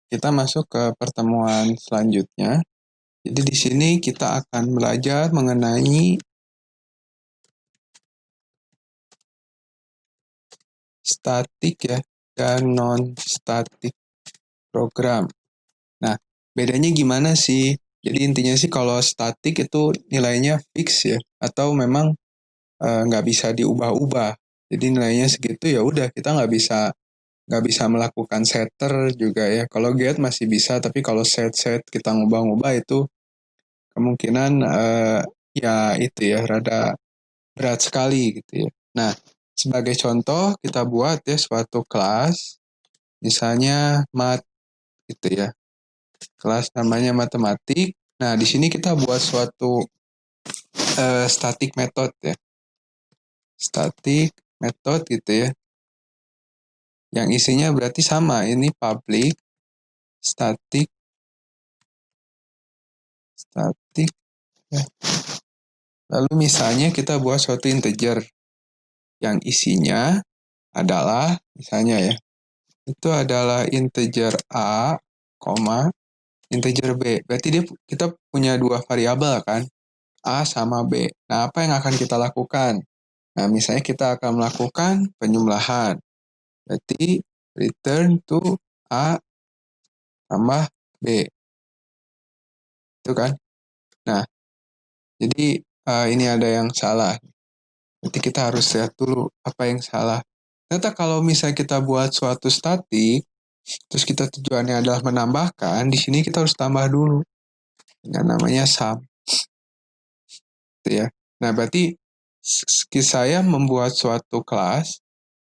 kita masuk ke pertemuan selanjutnya. Jadi di sini kita akan belajar mengenai statik ya dan non-statik program. Nah, bedanya gimana sih? Jadi intinya sih kalau statik itu nilainya fix ya, atau memang nggak bisa diubah-ubah. Jadi nilainya segitu ya udah kita nggak bisa melakukan setter juga ya. Kalau get masih bisa, tapi kalau set kita ngubah-ngubah itu kemungkinan ya itu ya rada berat sekali gitu ya. Nah, sebagai contoh kita buat ya suatu kelas, misalnya mat gitu ya. Kelas namanya matematik. Nah, di sini kita buat suatu static method ya. Static method gitu ya. Yang isinya berarti sama, ini public, static, ya. Lalu misalnya kita buat suatu integer yang isinya adalah, misalnya ya, itu adalah integer A, integer B. Berarti kita punya dua variabel kan, A sama B. Nah, apa yang akan kita lakukan? Nah, misalnya kita akan melakukan penjumlahan. Berarti return to A tambah B. Itu kan? Nah, jadi ini ada yang salah. Berarti kita harus lihat dulu apa yang salah. Ternyata kalau misalnya kita buat suatu statik, terus kita tujuannya adalah menambahkan, di sini kita harus tambah dulu dengan namanya sum. Gitu ya. Nah, berarti saya membuat suatu kelas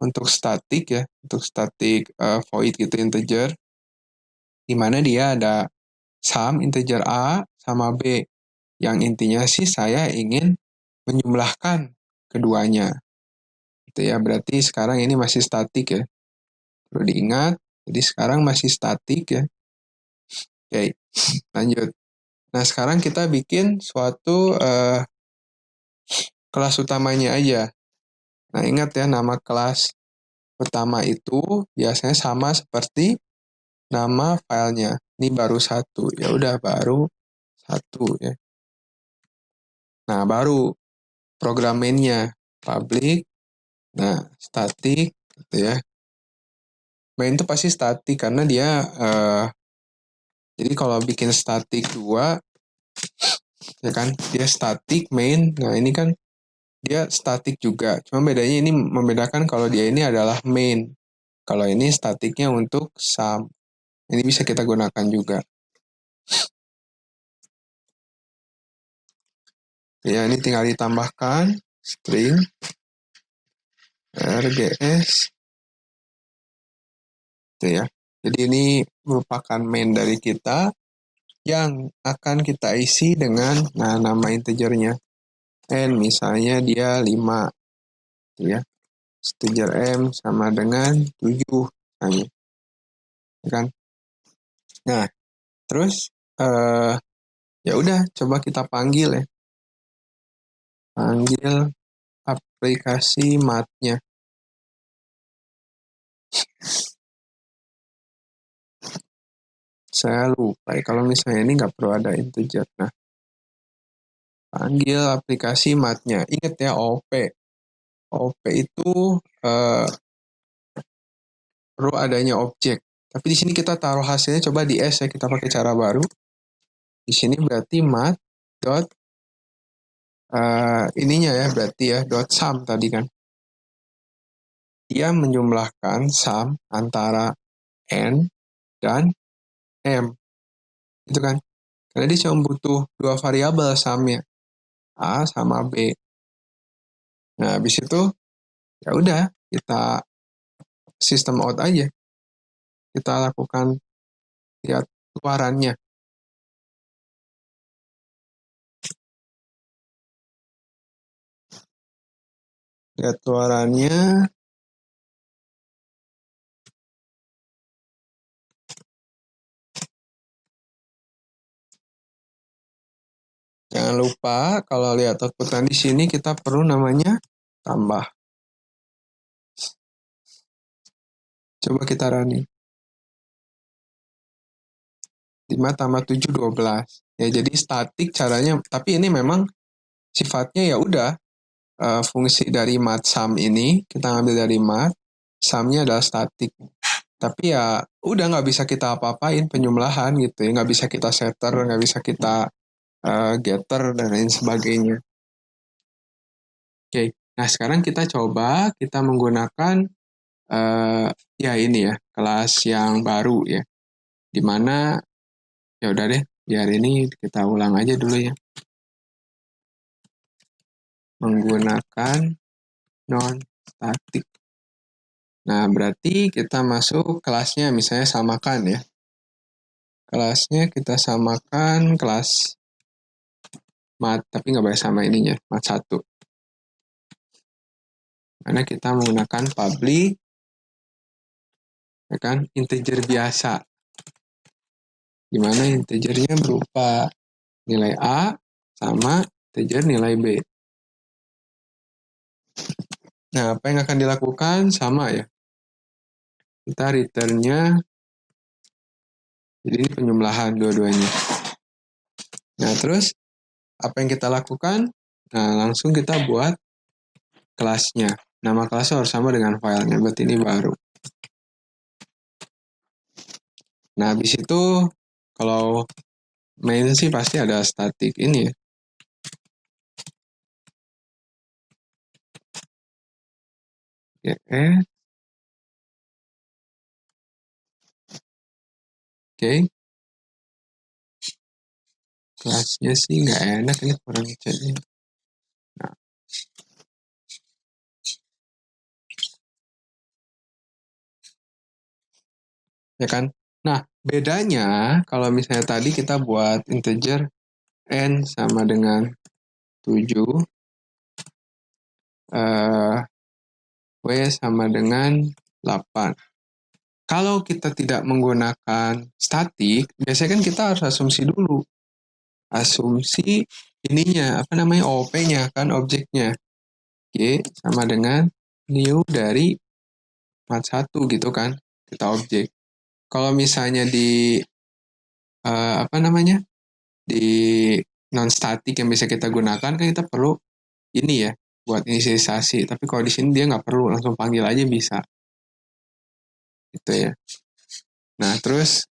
untuk statik ya, untuk statik void gitu integer, di mana dia ada sum integer A sama B. Yang intinya sih saya ingin menjumlahkan keduanya. Gitu ya, berarti sekarang ini masih statik ya. Perlu diingat, jadi sekarang masih statik ya. Oke, lanjut. Nah, sekarang kita bikin suatu kelas utamanya aja. Nah, ingat ya, nama kelas utama itu biasanya sama seperti nama filenya. Ini baru satu, ya udah baru satu ya. Nah, baru program mainnya public, nah static gitu ya. Main itu pasti static karena dia jadi kalau bikin static 2 ya kan dia static main. Nah, ini kan dia static juga. Cuma bedanya ini membedakan kalau dia ini adalah main. Kalau ini statiknya untuk sum. Ini bisa kita gunakan juga. Ya, ini tinggal ditambahkan string rgs. Gitu ya. Jadi ini merupakan main dari kita yang akan kita isi dengan nama integernya. N misalnya dia 5. Gitu ya. Integer M sama dengan 7. Misalnya. Ya kan? Nah, terus ya udah coba kita panggil ya. Panggil aplikasi matnya. Saya lupa ya, kalau misalnya ini nggak perlu ada integer. Nah, panggil aplikasi matnya. Ingat ya, OP. OP itu perlu adanya objek. Tapi di sini kita taruh hasilnya coba di S ya, kita pakai cara baru. Di sini berarti mat dot ininya ya, berarti ya dot sum tadi kan. Dia menjumlahkan sum antara N dan M. Itu kan. Karena dia cuma butuh dua variabel sumnya. A sama B. Nah, habis itu ya udah kita sistem out aja. Kita lakukan lihat keluarannya. Lihat keluarannya. Jangan lupa kalau lihat output di sini kita perlu namanya tambah. Coba kita running. 5 tambah 7, 12. Ya, jadi statik caranya, tapi ini memang sifatnya ya udah fungsi dari mat sum ini, kita ambil dari mat, sumnya adalah statik. Tapi ya udah nggak bisa kita apa-apain penjumlahan gitu ya, nggak bisa kita setter, nggak bisa kita getter, dan lain sebagainya. Oke, nah sekarang kita coba kita menggunakan ya ini ya, kelas yang baru ya, dimana ya udah deh, biar ini kita ulang aja dulu ya. Menggunakan non-static. Nah, berarti kita masuk kelasnya, misalnya samakan ya. Kelasnya kita samakan kelas mat, tapi nggak boleh sama ininya, mat 1. Karena kita menggunakan public, ya kan, integer biasa. Dimana integernya berupa nilai A sama integer nilai B. Nah, apa yang akan dilakukan? Sama ya. Kita return-nya, jadi ini penjumlahan dua-duanya. Nah, terus apa yang kita lakukan? Nah, langsung kita buat kelasnya. Nama kelasnya harus sama dengan filenya, berarti ini baru. Nah, habis itu kalau main sih pasti ada static ini ya. Oke. Oke. Kelasnya sih nggak enak, ini kurang chatnya. Nah, ya kan? Nah, bedanya kalau misalnya tadi kita buat integer n sama dengan 7, W sama dengan 8. Kalau kita tidak menggunakan statik, biasanya kan kita harus asumsi dulu. Asumsi ininya, apa namanya, OP-nya kan, objeknya. Oke, sama dengan new dari mat 1 gitu kan, kita objek. Kalau misalnya di, apa namanya, di non-static yang bisa kita gunakan, kan kita perlu ini ya, buat inisialisasi. Tapi kalau di sini dia nggak perlu, langsung panggil aja bisa. Gitu ya. Nah, terus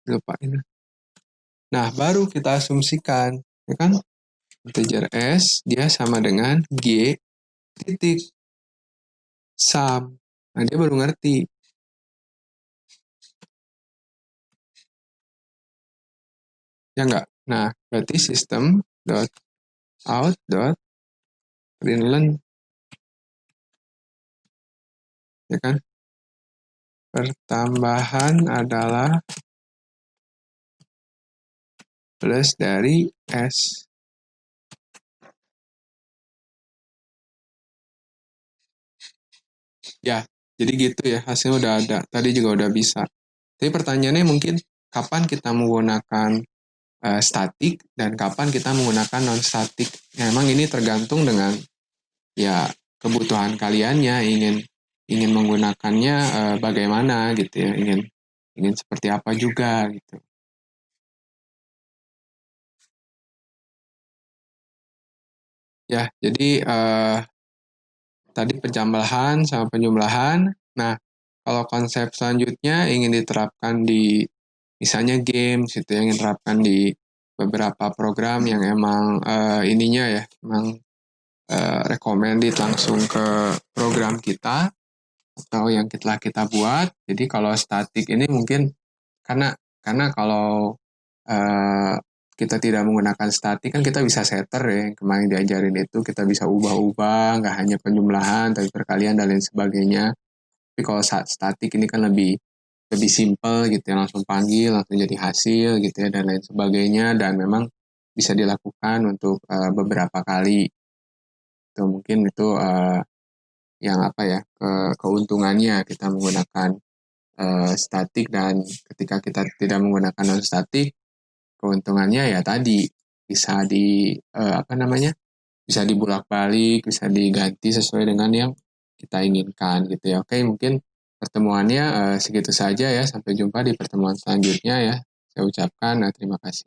lupa ini. Nah, baru kita asumsikan, ya kan? Integer S dia sama dengan G titik sum. Nah, dia baru ngerti. Ya enggak? Nah, berarti system dot out dot println, ya kan? Pertambahan adalah plus dari S. Ya, jadi gitu ya, hasilnya udah ada. Tadi juga udah bisa. Tapi pertanyaannya mungkin kapan kita menggunakan statik dan kapan kita menggunakan non-statik. Ya, memang ini tergantung dengan ya kebutuhan kaliannya, ingin menggunakannya bagaimana gitu ya, ingin seperti apa juga gitu. Ya, jadi tadi penjumlahan sama penjumlahan. Nah, kalau konsep selanjutnya ingin diterapkan di misalnya game gitu ya, ingin diterapkan di beberapa program yang emang ininya ya, emang recommended langsung ke program kita atau yang telah kita buat. Jadi kalau statik ini mungkin karena kalau kita tidak menggunakan statik kan kita bisa setter ya, yang kemarin diajarin itu kita bisa ubah-ubah, nggak hanya penjumlahan tapi perkalian dan lain sebagainya. Tapi kalau statik ini kan lebih simple gitu ya, langsung panggil langsung jadi hasil gitu ya, dan lain sebagainya, dan memang bisa dilakukan untuk beberapa kali. Itu mungkin itu yang apa ya, keuntungannya kita menggunakan statik, dan ketika kita tidak menggunakan non statik, keuntungannya ya tadi bisa apa namanya, bisa dibulak-balik, bisa diganti sesuai dengan yang kita inginkan gitu ya. Oke, mungkin pertemuannya segitu saja ya. Sampai jumpa di pertemuan selanjutnya ya. Saya ucapkan terima kasih.